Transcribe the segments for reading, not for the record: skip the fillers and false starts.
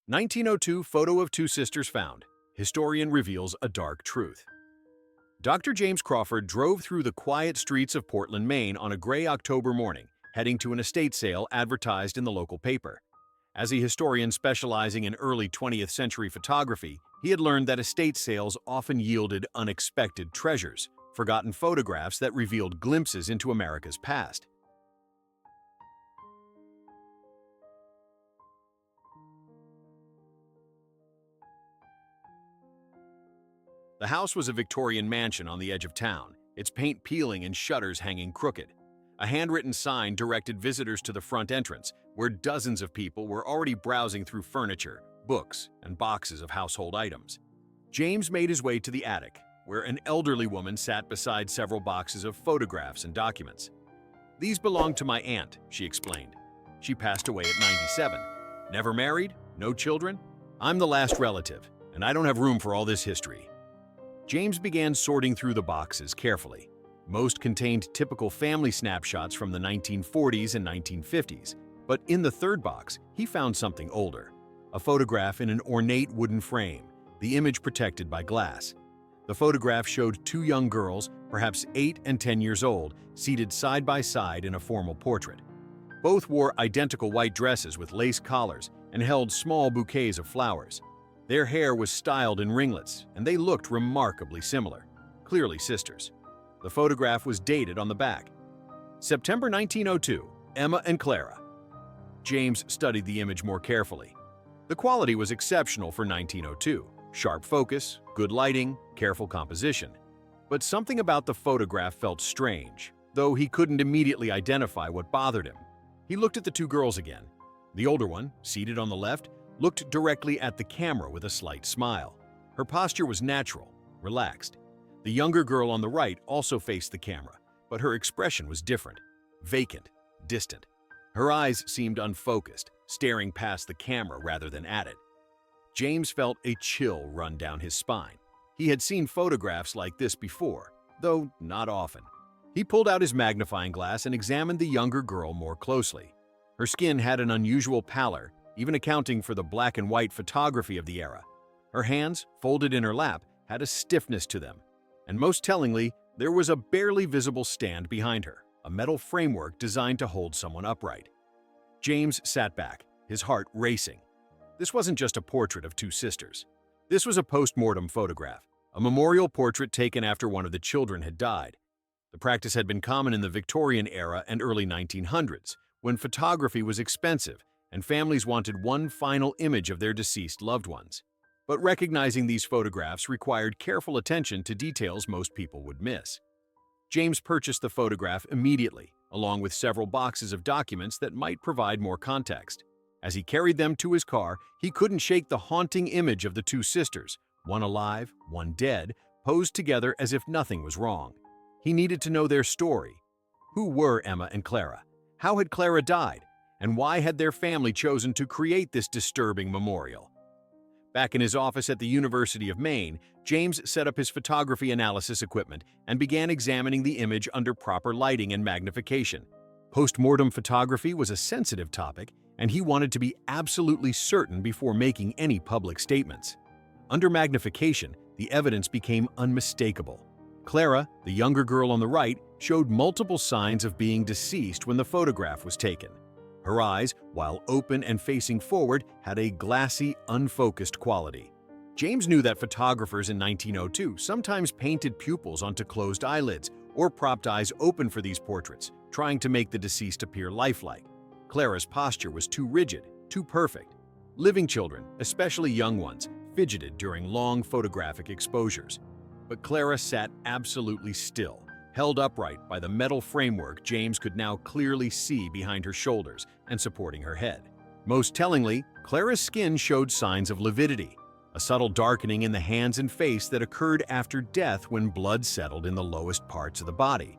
1902 photo of two sisters found. Historian reveals a dark truth. Dr. James Crawford drove through the quiet streets of Portland, Maine on a gray October morning, heading to an estate sale advertised in the local paper. As a historian specializing in early 20th century photography, he had learned that estate sales often yielded unexpected treasures, forgotten photographs that revealed glimpses into America's past. The house was a Victorian mansion on the edge of town, its paint peeling and shutters hanging crooked. A handwritten sign directed visitors to the front entrance, where dozens of people were already browsing through furniture, books, and boxes of household items. James made his way to the attic, where an elderly woman sat beside several boxes of photographs and documents. "These belong to my aunt," she explained. "She passed away at 97. Never married, no children. I'm the last relative, and I don't have room for all this history." James began sorting through the boxes carefully. Most contained typical family snapshots from the 1940s and 1950s, but in the third box, he found something older. A photograph in an ornate wooden frame, the image protected by glass. The photograph showed two young girls, perhaps 8 and 10 years old, seated side by side in a formal portrait. Both wore identical white dresses with lace collars and held small bouquets of flowers. Their hair was styled in ringlets, and they looked remarkably similar, clearly sisters. The photograph was dated on the back. September 1902, Emma and Clara. James studied the image more carefully. The quality was exceptional for 1902. Sharp focus, good lighting, careful composition. But something about the photograph felt strange, though he couldn't immediately identify what bothered him. He looked at the two girls again. The older one, seated on the left, looked directly at the camera with a slight smile. Her posture was natural, relaxed. The younger girl on the right also faced the camera, but her expression was different, vacant, distant. Her eyes seemed unfocused, staring past the camera rather than at it. James felt a chill run down his spine. He had seen photographs like this before, though not often. He pulled out his magnifying glass and examined the younger girl more closely. Her skin had an unusual pallor, even accounting for the black and white photography of the era. Her hands, folded in her lap, had a stiffness to them. And most tellingly, there was a barely visible stand behind her, a metal framework designed to hold someone upright. James sat back, his heart racing. This wasn't just a portrait of two sisters. This was a post-mortem photograph, a memorial portrait taken after one of the children had died. The practice had been common in the Victorian era and early 1900s, when photography was expensive and families wanted one final image of their deceased loved ones. But recognizing these photographs required careful attention to details most people would miss. James purchased the photograph immediately, along with several boxes of documents that might provide more context. As he carried them to his car, he couldn't shake the haunting image of the two sisters, one alive, one dead, posed together as if nothing was wrong. He needed to know their story. Who were Emma and Clara? How had Clara died? And why had their family chosen to create this disturbing memorial? Back in his office at the University of Maine, James set up his photography analysis equipment and began examining the image under proper lighting and magnification. Post-mortem photography was a sensitive topic, and he wanted to be absolutely certain before making any public statements. Under magnification, the evidence became unmistakable. Clara, the younger girl on the right, showed multiple signs of being deceased when the photograph was taken. Her eyes, while open and facing forward, had a glassy, unfocused quality. James knew that photographers in 1902 sometimes painted pupils onto closed eyelids or propped eyes open for these portraits, trying to make the deceased appear lifelike. Clara's posture was too rigid, too perfect. Living children, especially young ones, fidgeted during long photographic exposures. But Clara sat absolutely still, held upright by the metal framework James could now clearly see behind her shoulders and supporting her head. Most tellingly, Clara's skin showed signs of lividity, a subtle darkening in the hands and face that occurred after death when blood settled in the lowest parts of the body.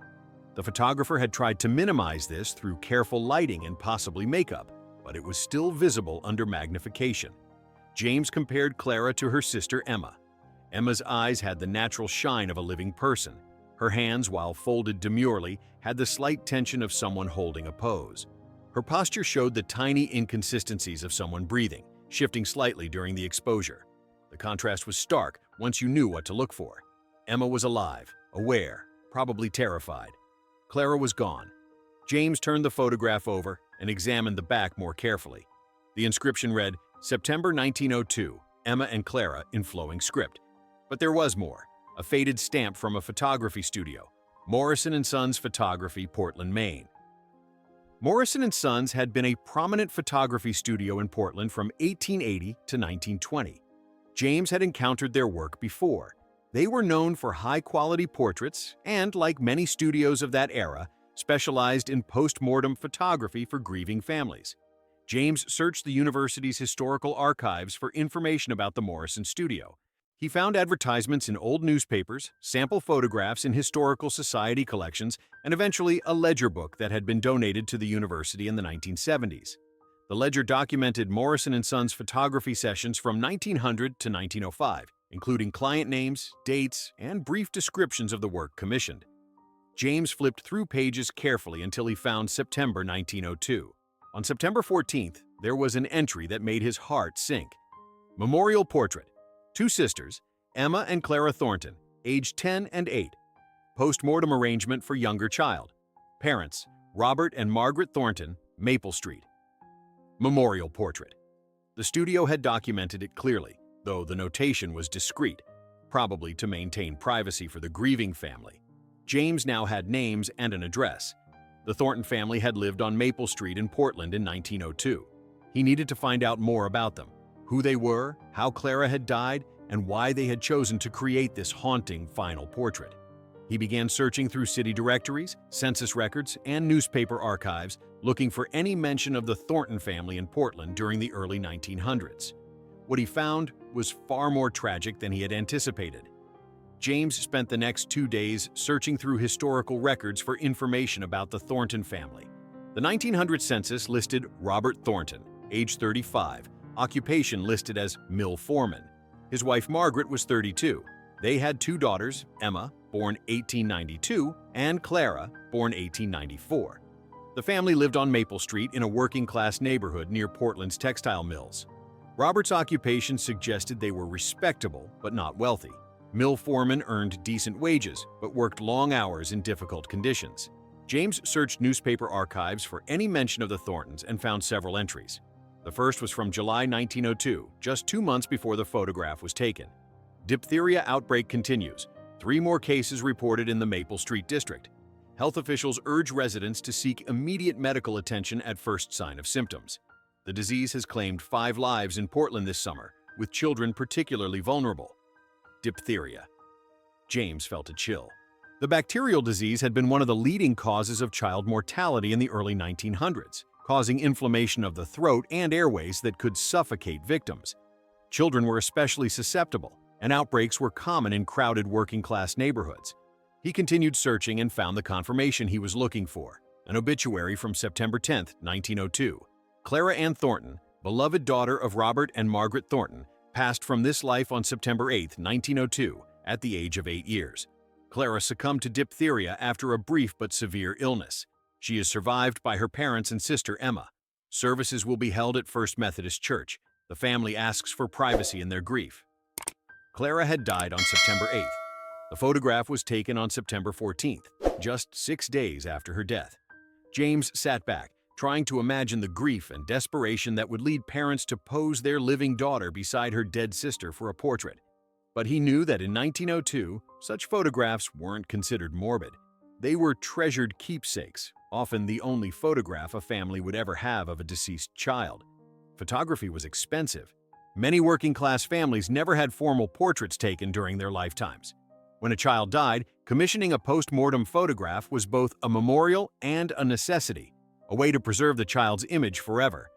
The photographer had tried to minimize this through careful lighting and possibly makeup, but it was still visible under magnification. James compared Clara to her sister Emma. Emma's eyes had the natural shine of a living person. Her hands, while folded demurely, had the slight tension of someone holding a pose. Her posture showed the tiny inconsistencies of someone breathing, shifting slightly during the exposure. The contrast was stark once you knew what to look for. Emma was alive, aware, probably terrified. Clara was gone. James turned the photograph over and examined the back more carefully. The inscription read, September 1902, Emma and Clara in flowing script. But there was more, a faded stamp from a photography studio, Morrison & Sons Photography, Portland, Maine. Morrison & Sons had been a prominent photography studio in Portland from 1880 to 1920. James had encountered their work before. They were known for high-quality portraits and, like many studios of that era, specialized in post-mortem photography for grieving families. James searched the university's historical archives for information about the Morrison studio. He found advertisements in old newspapers, sample photographs in historical society collections, and eventually a ledger book that had been donated to the university in the 1970s. The ledger documented Morrison & Sons photography sessions from 1900 to 1905, including client names, dates, and brief descriptions of the work commissioned. James flipped through pages carefully until he found September 1902. On September 14th, there was an entry that made his heart sink. Memorial portrait. Two sisters, Emma and Clara Thornton, aged 10 and 8. Post-mortem arrangement for younger child. Parents, Robert and Margaret Thornton, Maple Street. Memorial portrait. The studio had documented it clearly, though the notation was discreet, probably to maintain privacy for the grieving family. James now had names and an address. The Thornton family had lived on Maple Street in Portland in 1902. He needed to find out more about them, who they were, how Clara had died, and why they had chosen to create this haunting final portrait. He began searching through city directories, census records, and newspaper archives, looking for any mention of the Thornton family in Portland during the early 1900s. What he found was far more tragic than he had anticipated. James spent the next 2 days searching through historical records for information about the Thornton family. The 1900 census listed Robert Thornton, age 35, occupation listed as mill foreman. His wife Margaret was 32. They had 2 daughters, Emma, born 1892, and Clara, born 1894. The family lived on Maple Street in a working-class neighborhood near Portland's textile mills. Robert's occupation suggested they were respectable but not wealthy. Mill foremen earned decent wages but worked long hours in difficult conditions. James searched newspaper archives for any mention of the Thorntons and found several entries. The first was from July 1902, just 2 months before the photograph was taken. Diphtheria outbreak continues. 3 more cases reported in the Maple Street district. Health officials urge residents to seek immediate medical attention at first sign of symptoms. The disease has claimed 5 lives in Portland this summer, with children particularly vulnerable. Diphtheria. James felt a chill. The bacterial disease had been one of the leading causes of child mortality in the early 1900s, causing inflammation of the throat and airways that could suffocate victims. Children were especially susceptible, and outbreaks were common in crowded working-class neighborhoods. He continued searching and found the confirmation he was looking for, an obituary from September 10, 1902. Clara Ann Thornton, beloved daughter of Robert and Margaret Thornton, passed from this life on September 8, 1902, at the age of 8 years. Clara succumbed to diphtheria after a brief but severe illness. She is survived by her parents and sister Emma. Services will be held at First Methodist Church. The family asks for privacy in their grief. Clara had died on September 8th. The photograph was taken on September 14th, just 6 days after her death. James sat back, trying to imagine the grief and desperation that would lead parents to pose their living daughter beside her dead sister for a portrait. But he knew that in 1902, such photographs weren't considered morbid. They were treasured keepsakes, often the only photograph a family would ever have of a deceased child. Photography was expensive. Many working-class families never had formal portraits taken during their lifetimes. When a child died, commissioning a post-mortem photograph was both a memorial and a necessity, a way to preserve the child's image forever.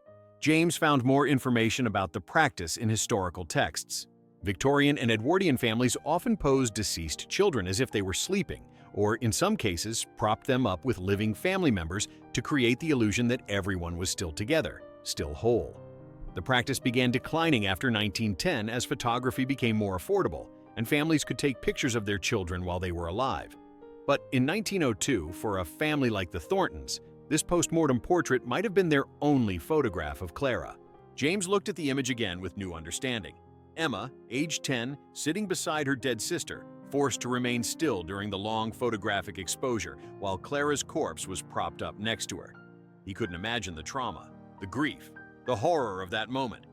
James found more information about the practice in historical texts. Victorian and Edwardian families often posed deceased children as if they were sleeping, or in some cases, propped them up with living family members to create the illusion that everyone was still together, still whole. The practice began declining after 1910 as photography became more affordable, and families could take pictures of their children while they were alive. But in 1902, for a family like the Thorntons, this post-mortem portrait might have been their only photograph of Clara. James looked at the image again with new understanding. Emma, age 10, sitting beside her dead sister, forced to remain still during the long photographic exposure while Clara's corpse was propped up next to her. He couldn't imagine the trauma, the grief, the horror of that moment,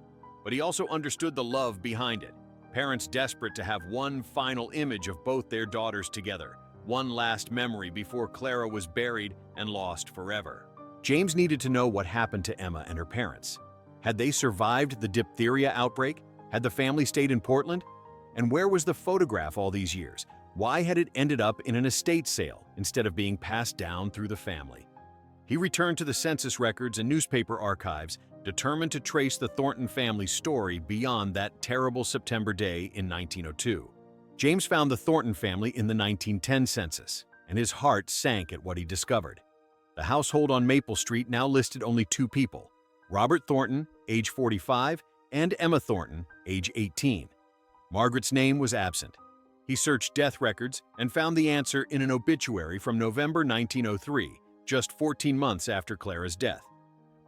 but he also understood the love behind it. Parents desperate to have one final image of both their daughters together, one last memory before Clara was buried and lost forever. James needed to know what happened to Emma and her parents. Had they survived the diphtheria outbreak? Had the family stayed in Portland? And where was the photograph all these years? Why had it ended up in an estate sale instead of being passed down through the family? He returned to the census records and newspaper archives, determined to trace the Thornton family's story beyond that terrible September day in 1902. James found the Thornton family in the 1910 census, and his heart sank at what he discovered. The household on Maple Street now listed only two people: Robert Thornton, age 45, and Emma Thornton, age 18. Margaret's name was absent. He searched death records and found the answer in an obituary from November 1903, just 14 months after Clara's death.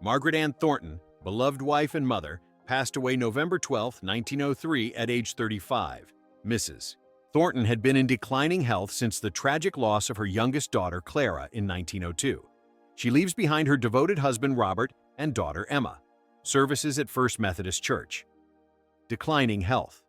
Margaret Ann Thornton, beloved wife and mother, passed away November 12, 1903 at age 35. Mrs. Thornton had been in declining health since the tragic loss of her youngest daughter, Clara, in 1902. She leaves behind her devoted husband, Robert, and daughter, Emma. Services at First Methodist Church. Declining health.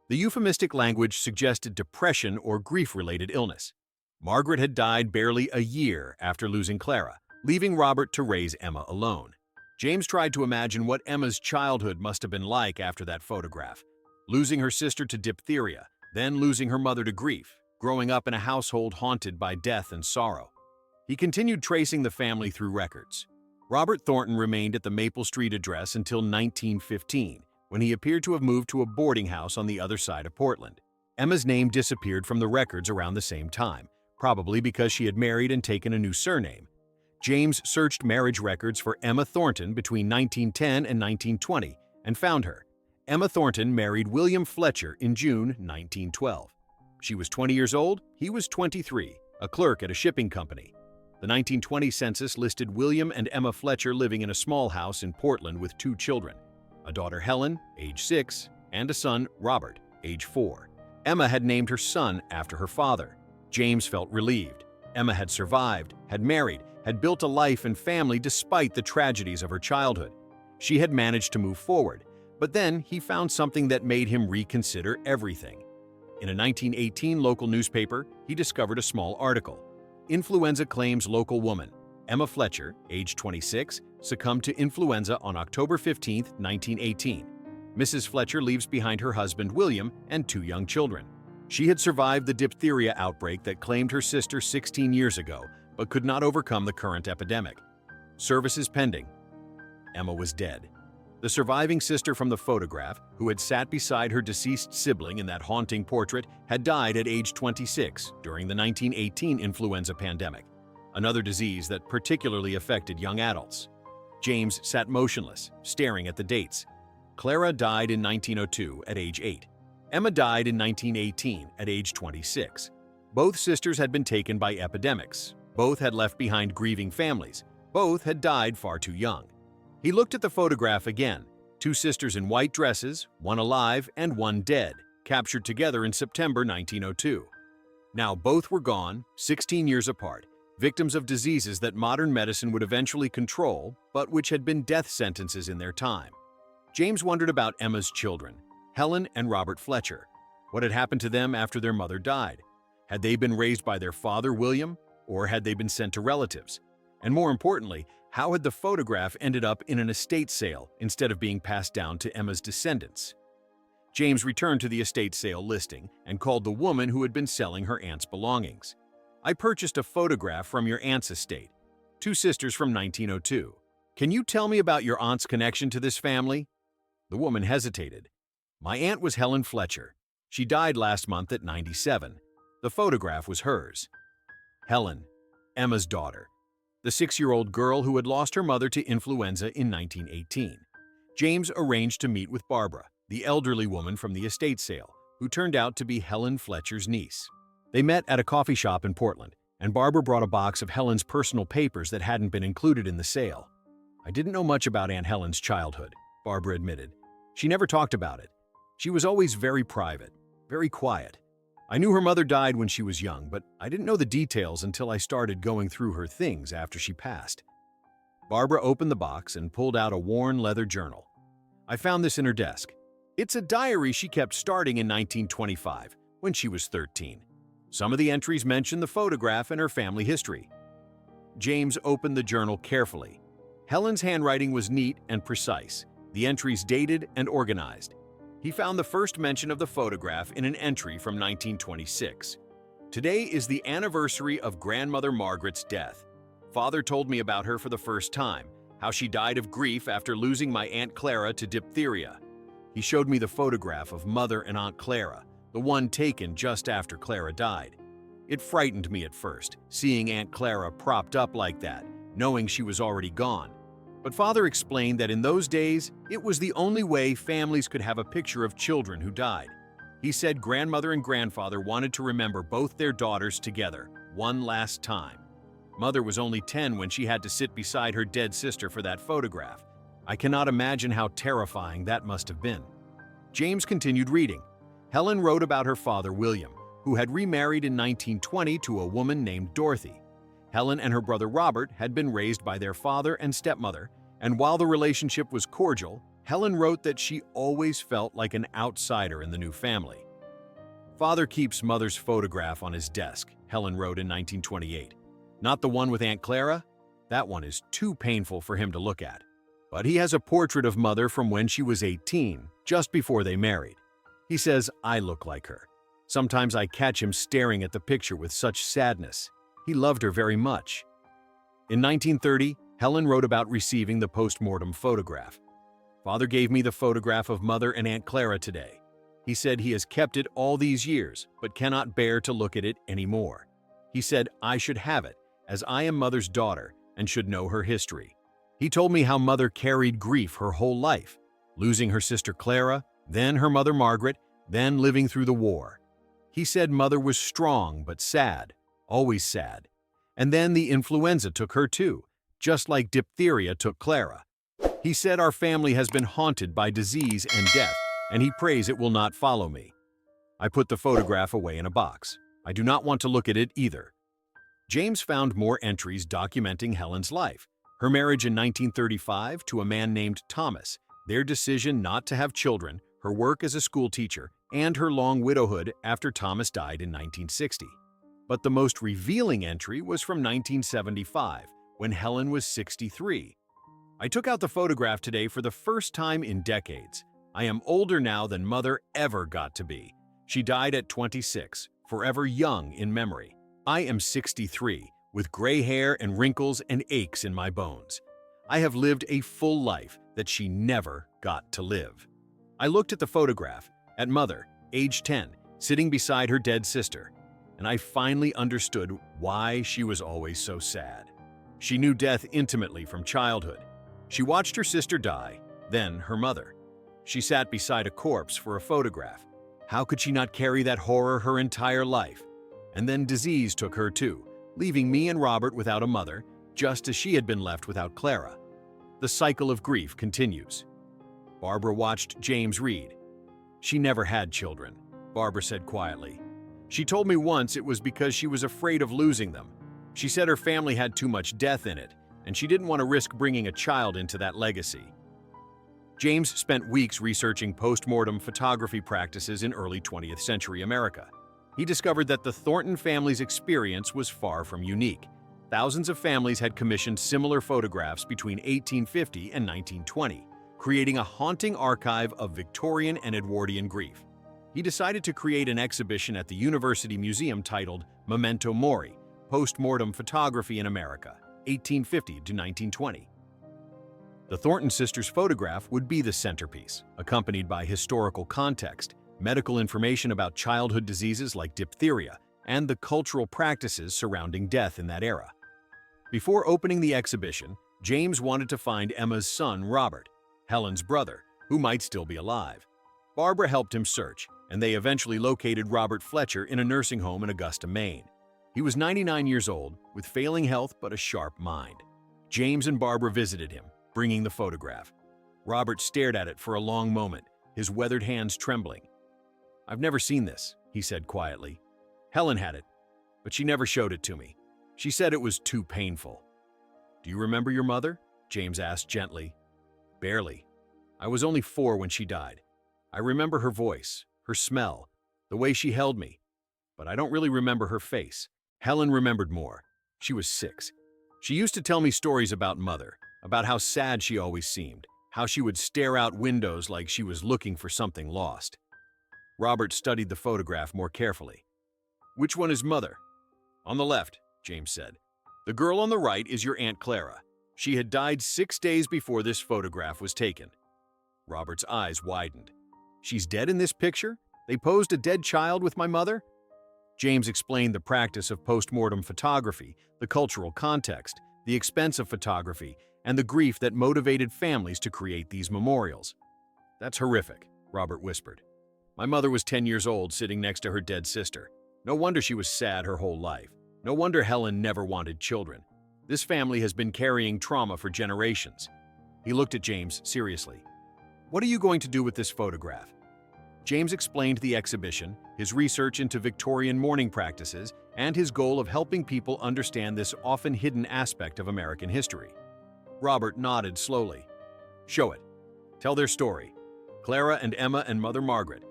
The euphemistic language suggested depression or grief-related illness. Margaret had died barely a year after losing Clara, leaving Robert to raise Emma alone. James tried to imagine what Emma's childhood must have been like after that photograph. Losing her sister to diphtheria, then losing her mother to grief, growing up in a household haunted by death and sorrow. He continued tracing the family through records. Robert Thornton remained at the Maple Street address until 1915, when he appeared to have moved to a boarding house on the other side of Portland. Emma's name disappeared from the records around the same time, probably because she had married and taken a new surname. James searched marriage records for Emma Thornton between 1910 and 1920 and found her. Emma Thornton married William Fletcher in June 1912. She was 20 years old, he was 23, a clerk at a shipping company. The 1920 census listed William and Emma Fletcher living in a small house in Portland with two children, a daughter Helen, age 6, and a son, Robert, age 4. Emma had named her son after her father. James felt relieved. Emma had survived, had married, had built a life and family despite the tragedies of her childhood. She had managed to move forward, but then he found something that made him reconsider everything. In a 1918 local newspaper, he discovered a small article. Influenza claims local woman. Emma Fletcher, age 26, succumbed to influenza on October 15, 1918. Mrs. Fletcher leaves behind her husband William and two young children. She had survived the diphtheria outbreak that claimed her sister 16 years ago, but could not overcome the current epidemic. Services pending. Emma was dead. The surviving sister from the photograph, who had sat beside her deceased sibling in that haunting portrait, had died at age 26 during the 1918 influenza pandemic, another disease that particularly affected young adults. James sat motionless, staring at the dates. Clara died in 1902 at age 8. Emma died in 1918 at age 26. Both sisters had been taken by epidemics. Both had left behind grieving families. Both had died far too young. He looked at the photograph again. Two sisters in white dresses, one alive and one dead, captured together in September 1902. Now both were gone, 16 years apart, victims of diseases that modern medicine would eventually control, but which had been death sentences in their time. James wondered about Emma's children, Helen and Robert Fletcher. What had happened to them after their mother died? Had they been raised by their father, William, or had they been sent to relatives? And more importantly, how had the photograph ended up in an estate sale instead of being passed down to Emma's descendants? James returned to the estate sale listing and called the woman who had been selling her aunt's belongings. "I purchased a photograph from your aunt's estate. Two sisters from 1902. Can you tell me about your aunt's connection to this family?" The woman hesitated. "My aunt was Helen Fletcher. She died last month at 97. The photograph was hers." Helen, Emma's daughter. The 6-year-old girl who had lost her mother to influenza in 1918. James arranged to meet with Barbara, the elderly woman from the estate sale, who turned out to be Helen Fletcher's niece. They met at a coffee shop in Portland, and Barbara brought a box of Helen's personal papers that hadn't been included in the sale. "I didn't know much about Aunt Helen's childhood," Barbara admitted. She never talked about it. She was always very private, very quiet. I knew her mother died when she was young, but I didn't know the details until I started going through her things after she passed. Barbara opened the box and pulled out a worn leather journal. I found this in her desk. It's a diary she kept starting in 1925, when she was 13. Some of the entries mention the photograph and her family history. James opened the journal carefully. Helen's handwriting was neat and precise, the entries dated and organized. He found the first mention of the photograph in an entry from 1926. Today is the anniversary of Grandmother Margaret's death. Father told me about her for the first time, how she died of grief after losing my Aunt Clara to diphtheria. He showed me the photograph of Mother and Aunt Clara, the one taken just after Clara died. It frightened me at first, seeing Aunt Clara propped up like that, knowing she was already gone. But Father explained that in those days, it was the only way families could have a picture of children who died. He said grandmother and grandfather wanted to remember both their daughters together, one last time. Mother was only 10 when she had to sit beside her dead sister for that photograph. I cannot imagine how terrifying that must have been. James continued reading. Helen wrote about her father, William, who had remarried in 1920 to a woman named Dorothy. Helen and her brother Robert had been raised by their father and stepmother, and while the relationship was cordial, Helen wrote that she always felt like an outsider in the new family. Father keeps Mother's photograph on his desk, Helen wrote in 1928. Not the one with Aunt Clara? That one is too painful for him to look at. But he has a portrait of Mother from when she was 18, just before they married. He says I look like her. Sometimes I catch him staring at the picture with such sadness. He loved her very much. In 1930, Helen wrote about receiving the post-mortem photograph. Father gave me the photograph of Mother and Aunt Clara today. He said he has kept it all these years, but cannot bear to look at it anymore. He said I should have it, as I am Mother's daughter and should know her history. He told me how Mother carried grief her whole life, losing her sister Clara, then her mother Margaret, then living through the war. He said Mother was strong but sad, always sad. And then the influenza took her too, just like diphtheria took Clara. He said our family has been haunted by disease and death, and he prays it will not follow me. I put the photograph away in a box. I do not want to look at it either. James found more entries documenting Helen's life, her marriage in 1935 to a man named Thomas, their decision not to have children, her work as a school teacher, and her long widowhood after Thomas died in 1960. But the most revealing entry was from 1975, when Helen was 63. I took out the photograph today for the first time in decades. I am older now than Mother ever got to be. She died at 26, forever young in memory. I am 63, with gray hair and wrinkles and aches in my bones. I have lived a full life that she never got to live. I looked at the photograph, at Mother, age 10, sitting beside her dead sister, and I finally understood why she was always so sad. She knew death intimately from childhood. She watched her sister die, then her mother. She sat beside a corpse for a photograph. How could she not carry that horror her entire life? And then disease took her too, leaving me and Robert without a mother, just as she had been left without Clara. The cycle of grief continues. Barbara watched James read. She never had children, Barbara said quietly. She told me once it was because she was afraid of losing them. She said her family had too much death in it, and she didn't want to risk bringing a child into that legacy. James spent weeks researching post-mortem photography practices in early 20th century America. He discovered that the Thornton family's experience was far from unique. Thousands of families had commissioned similar photographs between 1850 and 1920, creating a haunting archive of Victorian and Edwardian grief. He decided to create an exhibition at the University Museum titled Memento Mori, Post-Mortem Photography in America, 1850 to 1920. The Thornton sisters' photograph would be the centerpiece, accompanied by historical context, medical information about childhood diseases like diphtheria, and the cultural practices surrounding death in that era. Before opening the exhibition, James wanted to find Emma's son, Robert, Helen's brother, who might still be alive. Barbara helped him search, and they eventually located Robert Fletcher in a nursing home in Augusta, Maine. He was 99 years old, with failing health but a sharp mind. James and Barbara visited him, bringing the photograph. Robert stared at it for a long moment, his weathered hands trembling. "I've never seen this," he said quietly. "Helen had it, but she never showed it to me. She said it was too painful." "Do you remember your mother?" James asked gently. "Barely. I was only 4 when she died. I remember her voice, her smell, the way she held me, but I don't really remember her face." Helen remembered more. She was 6. She used to tell me stories about Mother, about how sad she always seemed, how she would stare out windows like she was looking for something lost. Robert studied the photograph more carefully. "Which one is Mother?" "On the left," James said. "The girl on the right is your Aunt Clara. She had died 6 days before this photograph was taken." Robert's eyes widened. "She's dead in this picture? They posed a dead child with my mother?" James explained the practice of post-mortem photography, the cultural context, the expense of photography, and the grief that motivated families to create these memorials. "That's horrific," Robert whispered. "My mother was 10 years old sitting next to her dead sister. No wonder she was sad her whole life. No wonder Helen never wanted children. This family has been carrying trauma for generations." He looked at James seriously. "What are you going to do with this photograph?" James explained the exhibition, his research into Victorian mourning practices, and his goal of helping people understand this often hidden aspect of American history. Robert nodded slowly. "Show it. Tell their story. Clara and Emma and Mother Margaret.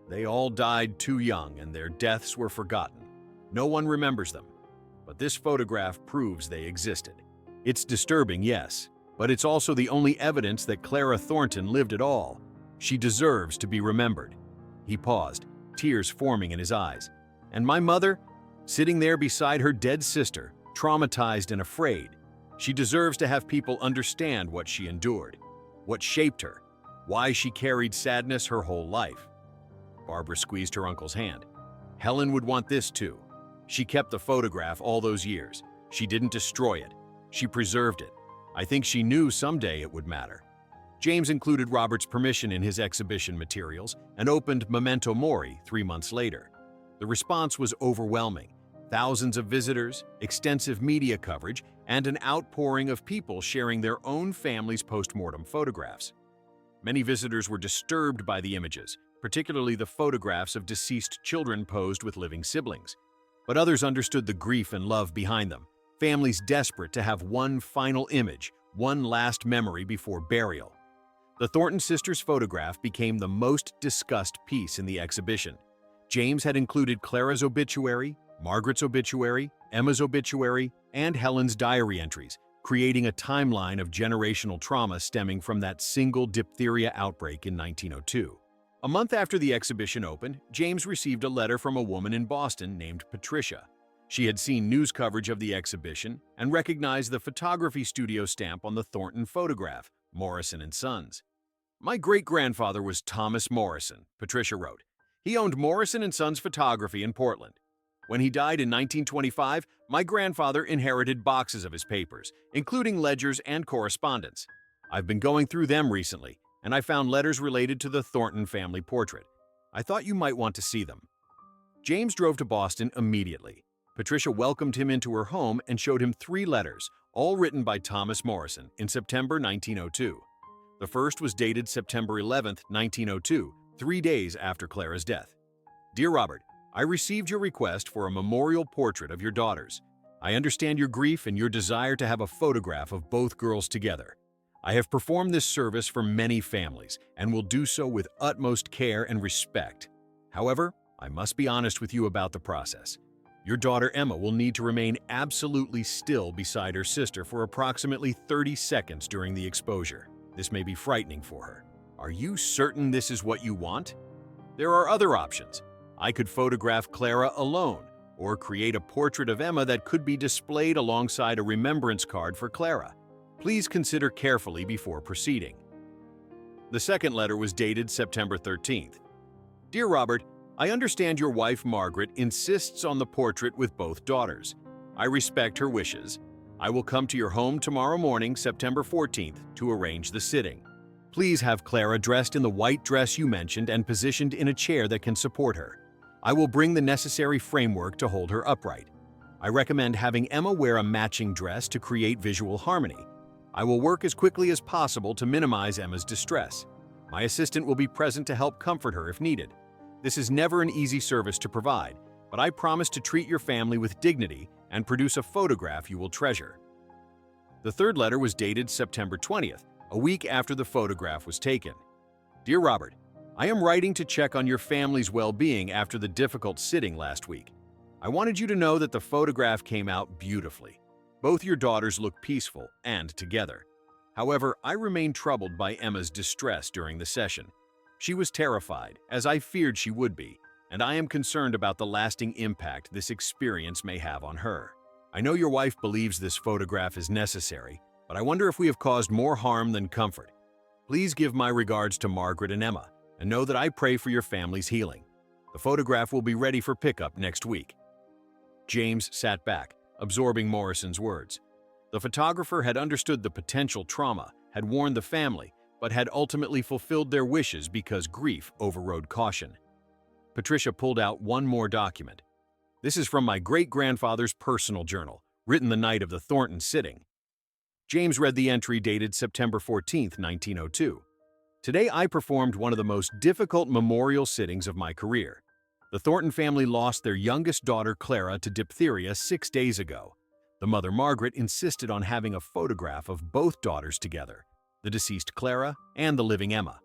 They all died too young and their deaths were forgotten. No one remembers them. But this photograph proves they existed. It's disturbing, yes, but it's also the only evidence that Clara Thornton lived at all. She deserves to be remembered." He paused, tears forming in his eyes. "And my mother, sitting there beside her dead sister, traumatized and afraid. She deserves to have people understand what she endured, what shaped her, why she carried sadness her whole life." Barbara squeezed her uncle's hand. "Helen would want this too. She kept the photograph all those years. She didn't destroy it. She preserved it. I think she knew someday it would matter." James included Robert's permission in his exhibition materials and opened Memento Mori 3 months later. The response was overwhelming. Thousands of visitors, extensive media coverage, and an outpouring of people sharing their own families' post-mortem photographs. Many visitors were disturbed by the images, particularly the photographs of deceased children posed with living siblings. But others understood the grief and love behind them, families desperate to have one final image, one last memory before burial. The Thornton sisters' photograph became the most discussed piece in the exhibition. James had included Clara's obituary, Margaret's obituary, Emma's obituary, and Helen's diary entries, creating a timeline of generational trauma stemming from that single diphtheria outbreak in 1902. A month after the exhibition opened, James received a letter from a woman in Boston named Patricia. She had seen news coverage of the exhibition and recognized the photography studio stamp on the Thornton photograph, Morrison and Sons. "My great-grandfather was Thomas Morrison," Patricia wrote. "He owned Morrison and Sons Photography in Portland. When he died in 1925, my grandfather inherited boxes of his papers, including ledgers and correspondence. I've been going through them recently, and I found letters related to the Thornton family portrait. I thought you might want to see them." James drove to Boston immediately. Patricia welcomed him into her home and showed him 3 letters, all written by Thomas Morrison, in September 1902. The first was dated September 11, 1902, 3 days after Clara's death. "Dear Robert, I received your request for a memorial portrait of your daughters. I understand your grief and your desire to have a photograph of both girls together. I have performed this service for many families and will do so with utmost care and respect. However, I must be honest with you about the process. Your daughter Emma will need to remain absolutely still beside her sister for approximately 30 seconds during the exposure. This may be frightening for her. Are you certain this is what you want? There are other options. I could photograph Clara alone, or create a portrait of Emma that could be displayed alongside a remembrance card for Clara. Please consider carefully before proceeding." The second letter was dated September 13th. "Dear Robert, I understand your wife Margaret insists on the portrait with both daughters. I respect her wishes. I will come to your home tomorrow morning, September 14th, to arrange the sitting. Please have Clara dressed in the white dress you mentioned and positioned in a chair that can support her. I will bring the necessary framework to hold her upright. I recommend having Emma wear a matching dress to create visual harmony. I will work as quickly as possible to minimize Emma's distress. My assistant will be present to help comfort her if needed. This is never an easy service to provide, but I promise to treat your family with dignity and produce a photograph you will treasure." The third letter was dated September 20th, a week after the photograph was taken. "Dear Robert, I am writing to check on your family's well-being after the difficult sitting last week. I wanted you to know that the photograph came out beautifully. Both your daughters look peaceful and together. However, I remain troubled by Emma's distress during the session. She was terrified, as I feared she would be, and I am concerned about the lasting impact this experience may have on her. I know your wife believes this photograph is necessary, but I wonder if we have caused more harm than comfort. Please give my regards to Margaret and Emma, and know that I pray for your family's healing. The photograph will be ready for pickup next week." James sat back, absorbing Morrison's words. The photographer had understood the potential trauma, had warned the family, but had ultimately fulfilled their wishes because grief overrode caution. Patricia pulled out one more document. "This is from my great-grandfather's personal journal, written the night of the Thornton sitting." James read the entry dated September 14, 1902. "Today I performed one of the most difficult memorial sittings of my career. The Thornton family lost their youngest daughter Clara to diphtheria 6 days ago. The mother Margaret insisted on having a photograph of both daughters together, the deceased Clara and the living Emma.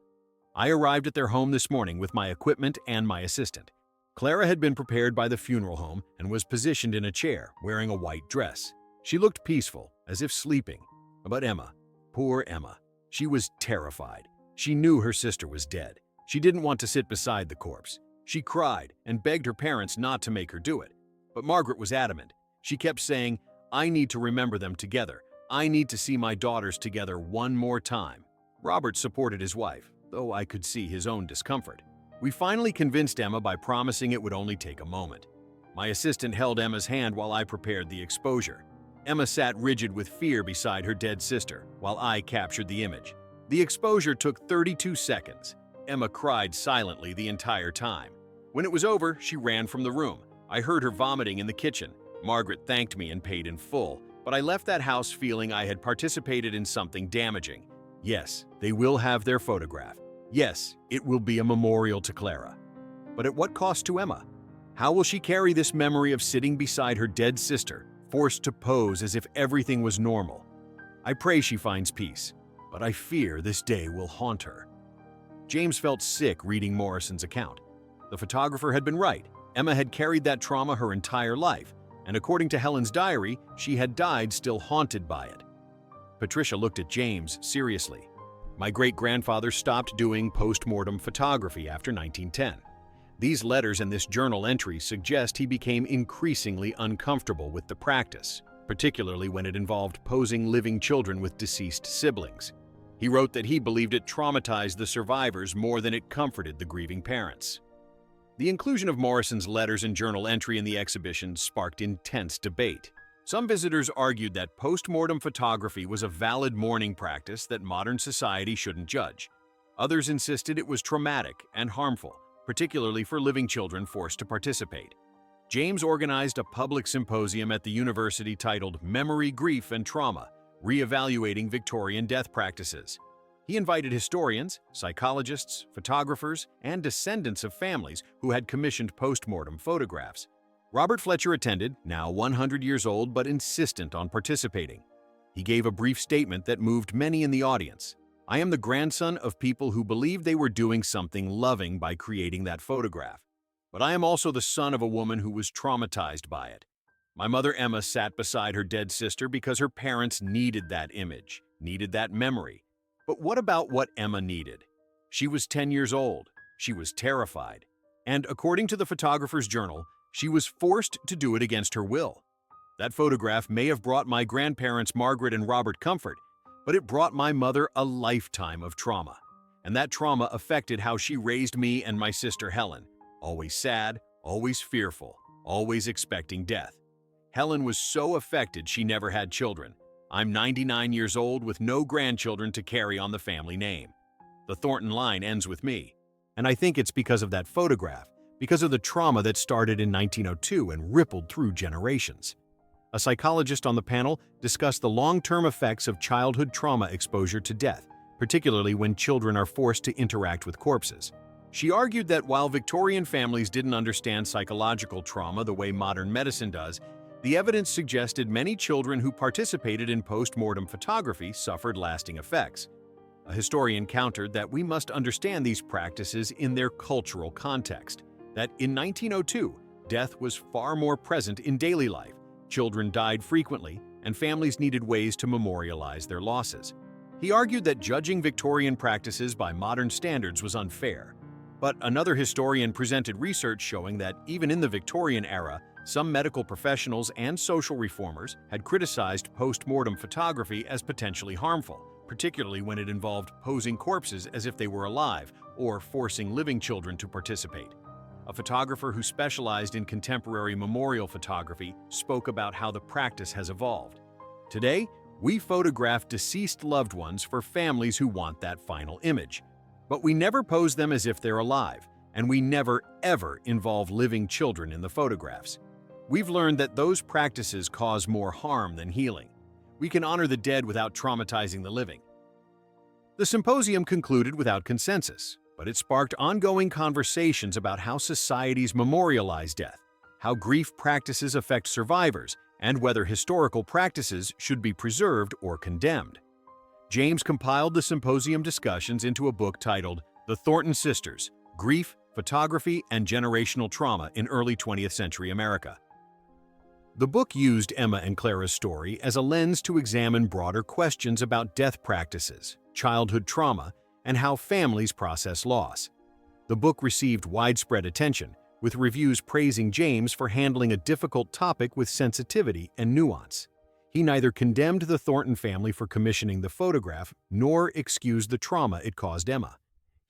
I arrived at their home this morning with my equipment and my assistant. Clara had been prepared by the funeral home and was positioned in a chair, wearing a white dress. She looked peaceful, as if sleeping. But Emma, poor Emma, she was terrified. She knew her sister was dead. She didn't want to sit beside the corpse. She cried and begged her parents not to make her do it. But Margaret was adamant. She kept saying, 'I need to remember them together. I need to see my daughters together one more time.' Robert supported his wife, though I could see his own discomfort. We finally convinced Emma by promising it would only take a moment. My assistant held Emma's hand while I prepared the exposure. Emma sat rigid with fear beside her dead sister, while I captured the image. The exposure took 32 seconds. Emma cried silently the entire time. When it was over, she ran from the room. I heard her vomiting in the kitchen. Margaret thanked me and paid in full, but I left that house feeling I had participated in something damaging. Yes, they will have their photograph. Yes, it will be a memorial to Clara. But at what cost to Emma? How will she carry this memory of sitting beside her dead sister, forced to pose as if everything was normal? I pray she finds peace, but I fear this day will haunt her." James felt sick reading Morrison's account. The photographer had been right. Emma had carried that trauma her entire life, and according to Helen's diary, she had died still haunted by it. Patricia looked at James seriously. "My great-grandfather stopped doing post-mortem photography after 1910. These letters and this journal entry suggest he became increasingly uncomfortable with the practice, particularly when it involved posing living children with deceased siblings. He wrote that he believed it traumatized the survivors more than it comforted the grieving parents." The inclusion of Morrison's letters and journal entry in the exhibition sparked intense debate. Some visitors argued that post-mortem photography was a valid mourning practice that modern society shouldn't judge. Others insisted it was traumatic and harmful, particularly for living children forced to participate. James organized a public symposium at the university titled "Memory, Grief, and Trauma: Re-Evaluating Victorian Death Practices." He invited historians, psychologists, photographers, and descendants of families who had commissioned post-mortem photographs. Robert Fletcher attended, now 100 years old but insistent on participating. He gave a brief statement that moved many in the audience. "I am the grandson of people who believed they were doing something loving by creating that photograph. But I am also the son of a woman who was traumatized by it. My mother Emma sat beside her dead sister because her parents needed that image, needed that memory. But what about what Emma needed? She was 10 years old. She was terrified. And according to the photographer's journal, she was forced to do it against her will. That photograph may have brought my grandparents Margaret and Robert comfort, but it brought my mother a lifetime of trauma. And that trauma affected how she raised me and my sister Helen. Always sad, always fearful, always expecting death. Helen was so affected she never had children. I'm 99 years old with no grandchildren to carry on the family name. The Thornton line ends with me. And I think it's because of that photograph, because of the trauma that started in 1902 and rippled through generations." A psychologist on the panel discussed the long-term effects of childhood trauma exposure to death, particularly when children are forced to interact with corpses. She argued that while Victorian families didn't understand psychological trauma the way modern medicine does, the evidence suggested many children who participated in post-mortem photography suffered lasting effects. A historian countered that we must understand these practices in their cultural context, that in 1902, death was far more present in daily life, children died frequently, and families needed ways to memorialize their losses. He argued that judging Victorian practices by modern standards was unfair. But another historian presented research showing that even in the Victorian era, some medical professionals and social reformers had criticized post-mortem photography as potentially harmful, particularly when it involved posing corpses as if they were alive or forcing living children to participate. A photographer who specialized in contemporary memorial photography spoke about how the practice has evolved. Today, we photograph deceased loved ones for families who want that final image. But we never pose them as if they're alive, and we never, ever involve living children in the photographs. We've learned that those practices cause more harm than healing. We can honor the dead without traumatizing the living. The symposium concluded without consensus, but it sparked ongoing conversations about how societies memorialize death, how grief practices affect survivors, and whether historical practices should be preserved or condemned. James compiled the symposium discussions into a book titled The Thornton Sisters: Grief, Photography, and Generational Trauma in Early 20th Century America. The book used Emma and Clara's story as a lens to examine broader questions about death practices, childhood trauma, and how families process loss. The book received widespread attention, with reviews praising James for handling a difficult topic with sensitivity and nuance. He neither condemned the Thornton family for commissioning the photograph nor excused the trauma it caused Emma.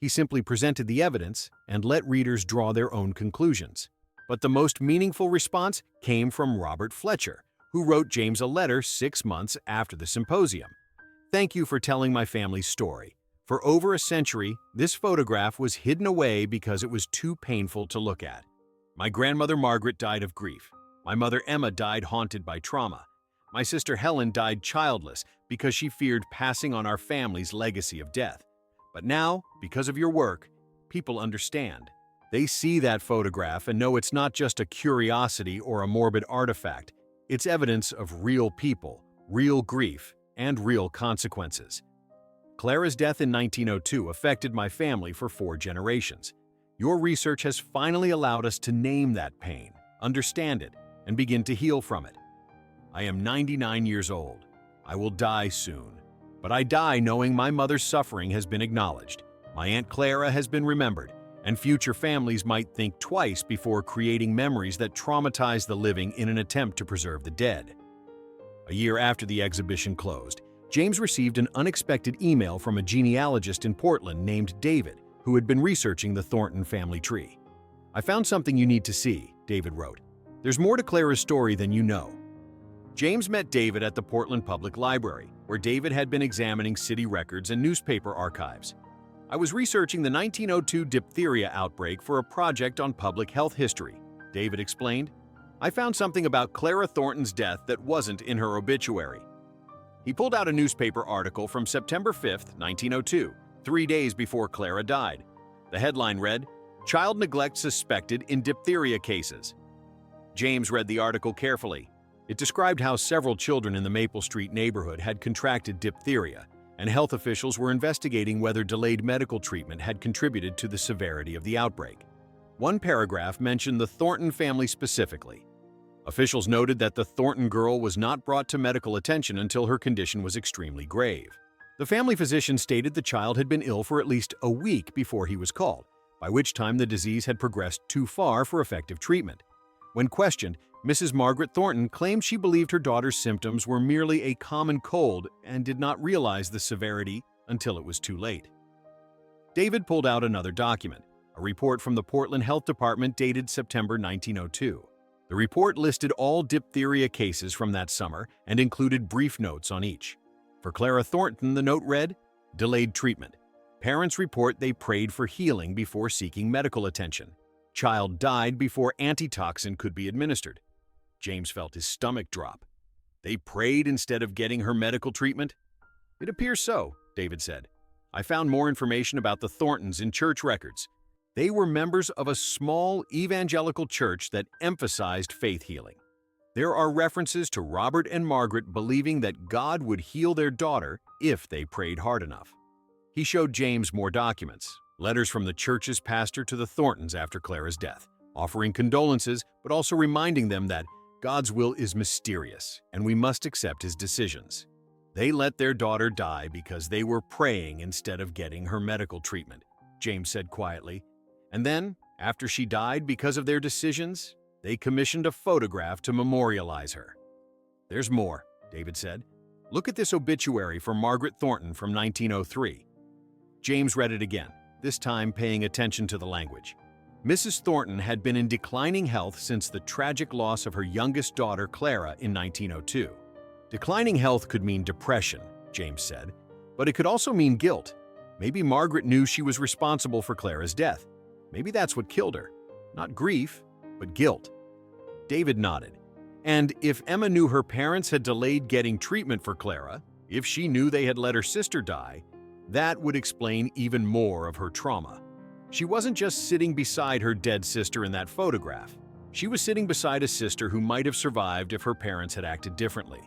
He simply presented the evidence and let readers draw their own conclusions. But the most meaningful response came from Robert Fletcher, who wrote James a letter 6 months after the symposium. "Thank you for telling my family's story. For over a century, this photograph was hidden away because it was too painful to look at. My grandmother Margaret died of grief. My mother Emma died haunted by trauma. My sister Helen died childless because she feared passing on our family's legacy of death. But now, because of your work, people understand. They see that photograph and know it's not just a curiosity or a morbid artifact. It's evidence of real people, real grief, and real consequences. Clara's death in 1902 affected my family for 4 generations. Your research has finally allowed us to name that pain, understand it, and begin to heal from it. I am 99 years old. I will die soon. But I die knowing my mother's suffering has been acknowledged, my Aunt Clara has been remembered, and future families might think twice before creating memories that traumatize the living in an attempt to preserve the dead." A year after the exhibition closed, James received an unexpected email from a genealogist in Portland named David, who had been researching the Thornton family tree. "I found something you need to see," David wrote. "There's more to Clara's story than you know." James met David at the Portland Public Library, where David had been examining city records and newspaper archives. "I was researching the 1902 diphtheria outbreak for a project on public health history," David explained. "I found something about Clara Thornton's death that wasn't in her obituary." He pulled out a newspaper article from September 5, 1902, 3 days before Clara died. The headline read, "Child Neglect Suspected in Diphtheria Cases." James read the article carefully. It described how several children in the Maple Street neighborhood had contracted diphtheria, and health officials were investigating whether delayed medical treatment had contributed to the severity of the outbreak. One paragraph mentioned the Thornton family specifically. Officials noted that the Thornton girl was not brought to medical attention until her condition was extremely grave. The family physician stated the child had been ill for at least a week before he was called, by which time the disease had progressed too far for effective treatment. When questioned, Mrs. Margaret Thornton claimed she believed her daughter's symptoms were merely a common cold and did not realize the severity until it was too late. David pulled out another document, a report from the Portland Health Department dated September 1902. The report listed all diphtheria cases from that summer and included brief notes on each. For Clara Thornton, the note read, "Delayed treatment. Parents report they prayed for healing before seeking medical attention. Child died before antitoxin could be administered." James felt his stomach drop. They prayed instead of getting her medical treatment? It appears so, David said. I found more information about the Thorntons in church records. They were members of a small evangelical church that emphasized faith healing. There are references to Robert and Margaret believing that God would heal their daughter if they prayed hard enough. He showed James more documents, letters from the church's pastor to the Thorntons after Clara's death, offering condolences but also reminding them that God's will is mysterious and we must accept his decisions. They let their daughter die because they were praying instead of getting her medical treatment, James said quietly. And then, after she died because of their decisions, they commissioned a photograph to memorialize her. There's more, David said. Look at this obituary for Margaret Thornton from 1903. James read it again, this time paying attention to the language. Mrs. Thornton had been in declining health since the tragic loss of her youngest daughter, Clara, in 1902. Declining health could mean depression, James said, but it could also mean guilt. Maybe Margaret knew she was responsible for Clara's death. Maybe that's what killed her. Not grief, but guilt. David nodded. And if Emma knew her parents had delayed getting treatment for Clara, if she knew they had let her sister die, that would explain even more of her trauma. She wasn't just sitting beside her dead sister in that photograph. She was sitting beside a sister who might have survived if her parents had acted differently.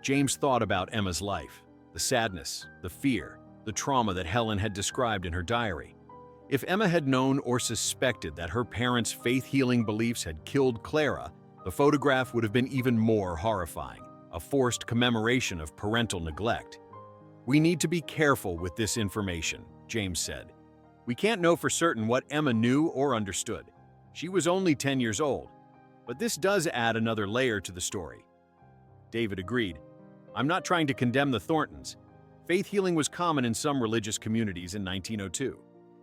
James thought about Emma's life, the sadness, the fear, the trauma that Helen had described in her diary. If Emma had known or suspected that her parents' faith-healing beliefs had killed Clara, the photograph would have been even more horrifying, a forced commemoration of parental neglect. We need to be careful with this information, James said. We can't know for certain what Emma knew or understood. She was only 10 years old, but this does add another layer to the story. David agreed. I'm not trying to condemn the Thorntons. Faith healing was common in some religious communities in 1902.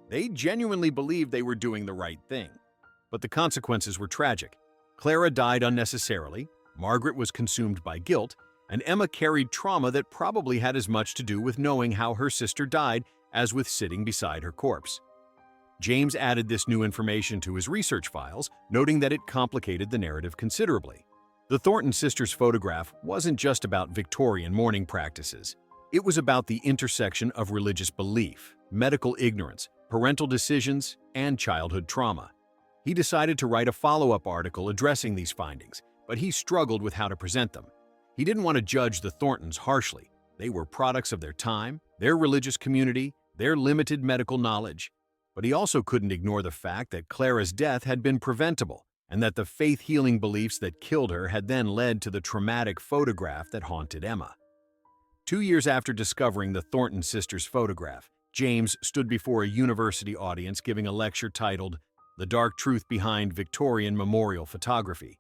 They genuinely believed they were doing the right thing. But the consequences were tragic. Clara died unnecessarily, Margaret was consumed by guilt, and Emma carried trauma that probably had as much to do with knowing how her sister died as with sitting beside her corpse. James added this new information to his research files, noting that it complicated the narrative considerably. The Thornton sisters' photograph wasn't just about Victorian mourning practices. It was about the intersection of religious belief, medical ignorance, parental decisions, and childhood trauma. He decided to write a follow-up article addressing these findings, but he struggled with how to present them. He didn't want to judge the Thorntons harshly. They were products of their time, their religious community, their limited medical knowledge. But he also couldn't ignore the fact that Clara's death had been preventable, and that the faith-healing beliefs that killed her had then led to the traumatic photograph that haunted Emma. 2 years after discovering the Thornton sisters' photograph, James stood before a university audience giving a lecture titled The Dark Truth Behind Victorian Memorial Photography.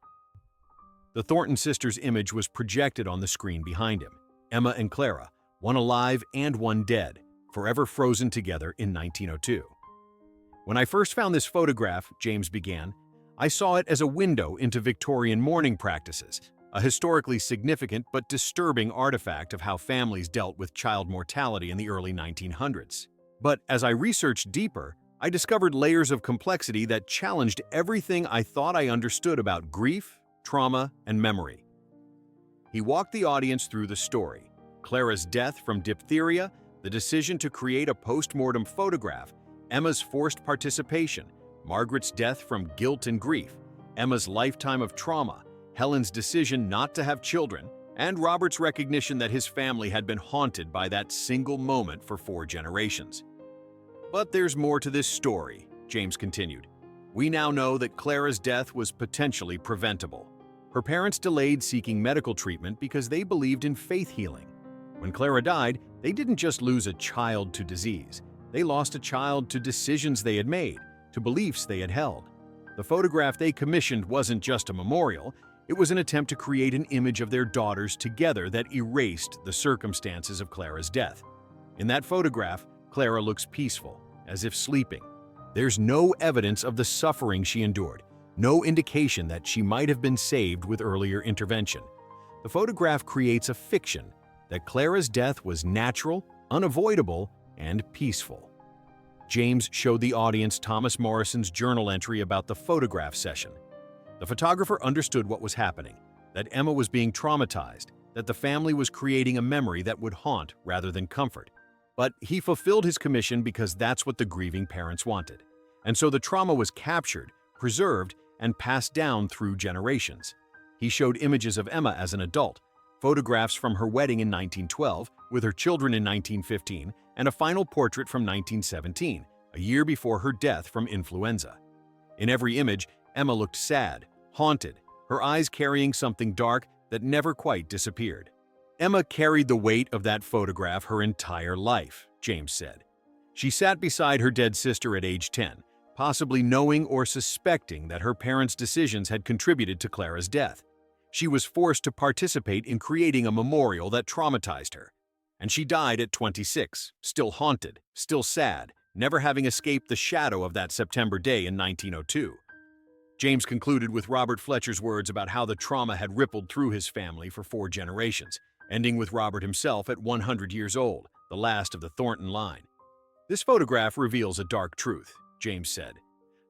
The Thornton sisters' image was projected on the screen behind him. Emma and Clara, one alive and one dead, forever frozen together in 1902. When I first found this photograph, James began, I saw it as a window into Victorian mourning practices, a historically significant but disturbing artifact of how families dealt with child mortality in the early 1900s. But as I researched deeper, I discovered layers of complexity that challenged everything I thought I understood about grief, trauma, and memory. He walked the audience through the story: Clara's death from diphtheria, the decision to create a post-mortem photograph, Emma's forced participation, Margaret's death from guilt and grief, Emma's lifetime of trauma, Helen's decision not to have children, and Robert's recognition that his family had been haunted by that single moment for 4 generations. But there's more to this story, James continued. We now know that Clara's death was potentially preventable. Her parents delayed seeking medical treatment because they believed in faith healing. When Clara died, they didn't just lose a child to disease. They lost a child to decisions they had made, to beliefs they had held. The photograph they commissioned wasn't just a memorial, it was an attempt to create an image of their daughters together that erased the circumstances of Clara's death. In that photograph, Clara looks peaceful, as if sleeping. There's no evidence of the suffering she endured, no indication that she might have been saved with earlier intervention. The photograph creates a fiction that Clara's death was natural, unavoidable, and peaceful. James showed the audience Thomas Morrison's journal entry about the photograph session. The photographer understood what was happening, that Emma was being traumatized, that the family was creating a memory that would haunt rather than comfort. But he fulfilled his commission because that's what the grieving parents wanted. And so the trauma was captured, preserved, and passed down through generations. He showed images of Emma as an adult, photographs from her wedding in 1912 with her children in 1915, and a final portrait from 1917, a year before her death from influenza. In every image, Emma looked sad, haunted, her eyes carrying something dark that never quite disappeared. Emma carried the weight of that photograph her entire life, James said. She sat beside her dead sister at age 10, possibly knowing or suspecting that her parents' decisions had contributed to Clara's death. She was forced to participate in creating a memorial that traumatized her. And she died at 26, still haunted, still sad, never having escaped the shadow of that September day in 1902. James concluded with Robert Fletcher's words about how the trauma had rippled through his family for 4 generations, ending with Robert himself at 100 years old, the last of the Thornton line. This photograph reveals a dark truth, James said.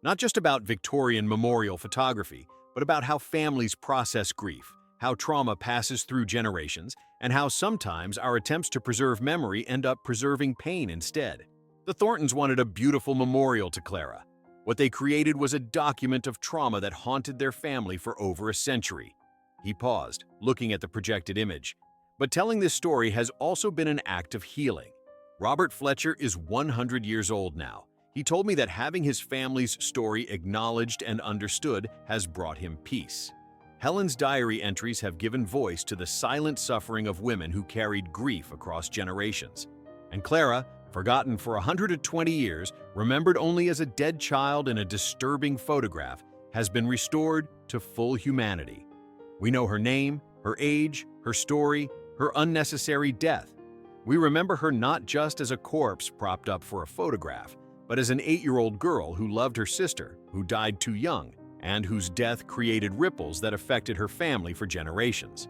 Not just about Victorian memorial photography, but about how families process grief, how trauma passes through generations, and how sometimes our attempts to preserve memory end up preserving pain instead. The Thorntons wanted a beautiful memorial to Clara. What they created was a document of trauma that haunted their family for over a century. He paused, looking at the projected image. But telling this story has also been an act of healing. Robert Fletcher is 100 years old now. He told me that having his family's story acknowledged and understood has brought him peace. Helen's diary entries have given voice to the silent suffering of women who carried grief across generations. And Clara, forgotten for 120 years, remembered only as a dead child in a disturbing photograph, has been restored to full humanity. We know her name, her age, her story, her unnecessary death. We remember her not just as a corpse propped up for a photograph, but as an 8-year-old girl who loved her sister, who died too young, and whose death created ripples that affected her family for generations.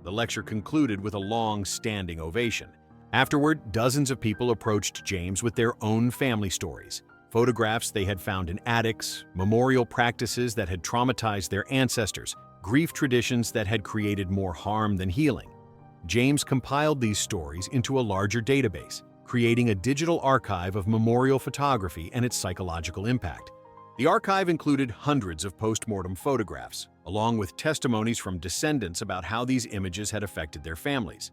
The lecture concluded with a long standing ovation. Afterward, dozens of people approached James with their own family stories, photographs they had found in attics, memorial practices that had traumatized their ancestors, grief traditions that had created more harm than healing. James compiled these stories into a larger database, creating a digital archive of memorial photography and its psychological impact. The archive included hundreds of post-mortem photographs, along with testimonies from descendants about how these images had affected their families.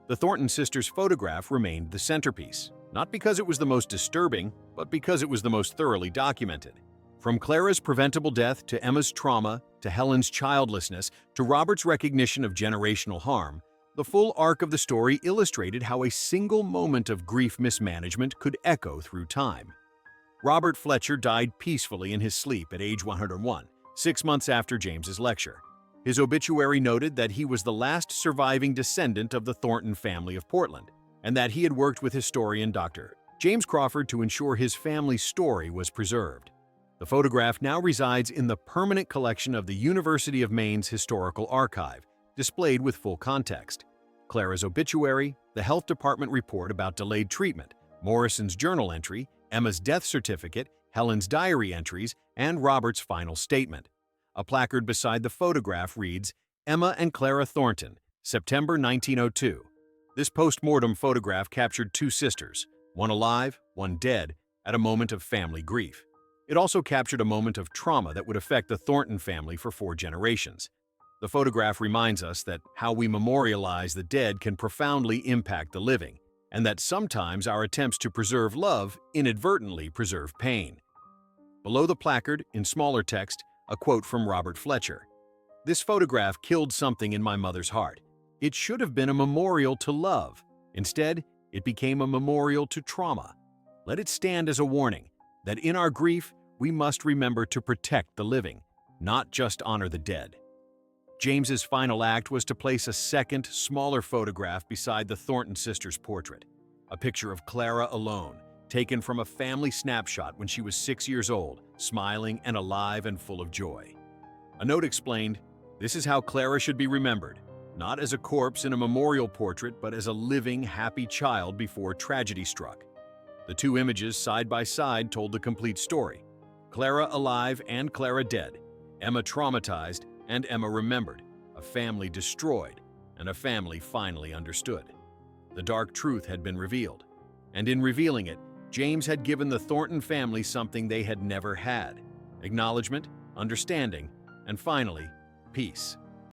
The Thornton sisters' photograph remained the centerpiece, not because it was the most disturbing, but because it was the most thoroughly documented. From Clara's preventable death to Emma's trauma, to Helen's childlessness, to Robert's recognition of generational harm, the full arc of the story illustrated how a single moment of grief mismanagement could echo through time. Robert Fletcher died peacefully in his sleep at age 101, 6 months after James's lecture. His obituary noted that he was the last surviving descendant of the Thornton family of Portland, and that he had worked with historian Dr. James Crawford to ensure his family's story was preserved. The photograph now resides in the permanent collection of the University of Maine's Historical Archive, displayed with full context. Clara's obituary, the health department report about delayed treatment, Morrison's journal entry, Emma's death certificate, Helen's diary entries, and Robert's final statement. A placard beside the photograph reads, "Emma and Clara Thornton, September 1902. This post-mortem photograph captured 2 sisters, one alive, one dead, at a moment of family grief. It also captured a moment of trauma that would affect the Thornton family for 4 generations. The photograph reminds us that how we memorialize the dead can profoundly impact the living, and that sometimes our attempts to preserve love inadvertently preserve pain." Below the placard, in smaller text, a quote from Robert Fletcher. "This photograph killed something in my mother's heart. It should have been a memorial to love. Instead, it became a memorial to trauma. Let it stand as a warning that in our grief, we must remember to protect the living, not just honor the dead." James's final act was to place a second, smaller photograph beside the Thornton sisters' portrait, a picture of Clara alone, taken from a family snapshot when she was 6 years old, smiling and alive and full of joy. A note explained, "This is how Clara should be remembered, not as a corpse in a memorial portrait, but as a living, happy child before tragedy struck." The 2 images side by side told the complete story. Clara alive and Clara dead, Emma traumatized and Emma remembered, a family destroyed, and a family finally understood. The dark truth had been revealed, and in revealing it, James had given the Thornton family something they had never had: acknowledgement, understanding, and finally, peace.